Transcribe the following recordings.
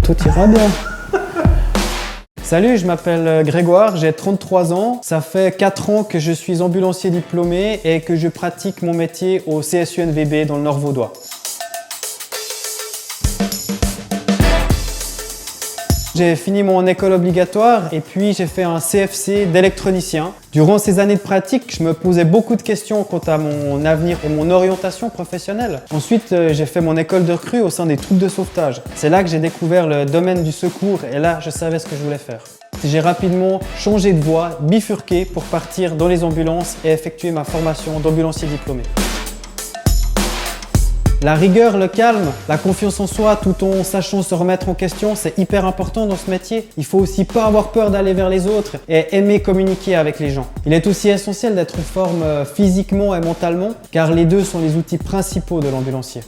tout ira bien. Salut, je m'appelle Grégoire, j'ai 33 ans. Ça fait 4 ans que je suis ambulancier diplômé et que je pratique mon métier au CSUNVB dans le Nord vaudois. J'ai fini mon école obligatoire et puis j'ai fait un CFC d'électronicien. Durant ces années de pratique, je me posais beaucoup de questions quant à mon avenir et mon orientation professionnelle. Ensuite, j'ai fait mon école de recrue au sein des troupes de sauvetage. C'est là que j'ai découvert le domaine du secours et là, je savais ce que je voulais faire. J'ai rapidement changé de voie, bifurqué pour partir dans les ambulances et effectuer ma formation d'ambulancier diplômé. La rigueur, le calme, la confiance en soi tout en sachant se remettre en question, c'est hyper important dans ce métier. Il faut aussi pas avoir peur d'aller vers les autres et aimer communiquer avec les gens. Il est aussi essentiel d'être en forme physiquement et mentalement car les deux sont les outils principaux de l'ambulancier.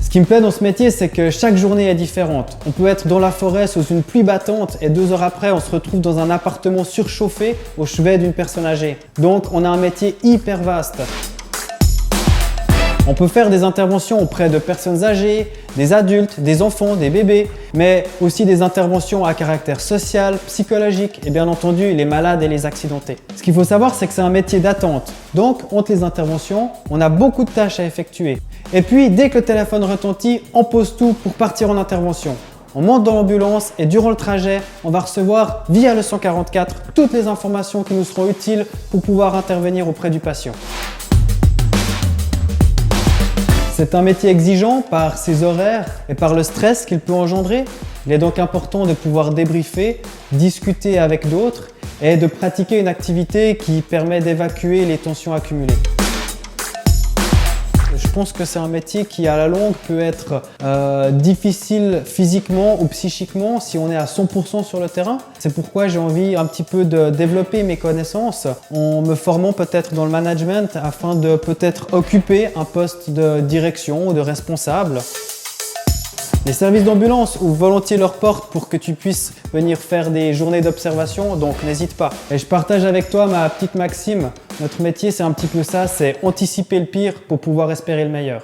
Ce qui me plaît dans ce métier, c'est que chaque journée est différente. On peut être dans la forêt sous une pluie battante et 2 heures après, on se retrouve dans un appartement surchauffé au chevet d'une personne âgée. Donc, on a un métier hyper vaste. On peut faire des interventions auprès de personnes âgées, des adultes, des enfants, des bébés, mais aussi des interventions à caractère social, psychologique et bien entendu les malades et les accidentés. Ce qu'il faut savoir, c'est que c'est un métier d'attente. Donc, entre les interventions, on a beaucoup de tâches à effectuer. Et puis, dès que le téléphone retentit, on pose tout pour partir en intervention. On monte dans l'ambulance et durant le trajet, on va recevoir via le 144 toutes les informations qui nous seront utiles pour pouvoir intervenir auprès du patient. C'est un métier exigeant par ses horaires et par le stress qu'il peut engendrer. Il est donc important de pouvoir débriefer, discuter avec d'autres et de pratiquer une activité qui permet d'évacuer les tensions accumulées. Je pense que c'est un métier qui, à la longue, peut être difficile physiquement ou psychiquement si on est à 100% sur le terrain. C'est pourquoi j'ai envie un petit peu de développer mes connaissances en me formant peut-être dans le management afin de peut-être occuper un poste de direction ou de responsable. Les services d'ambulance ouvrent volontiers leurs portes pour que tu puisses venir faire des journées d'observation, donc n'hésite pas. Et je partage avec toi ma petite maxime. Notre métier, c'est un petit peu ça, c'est anticiper le pire pour pouvoir espérer le meilleur.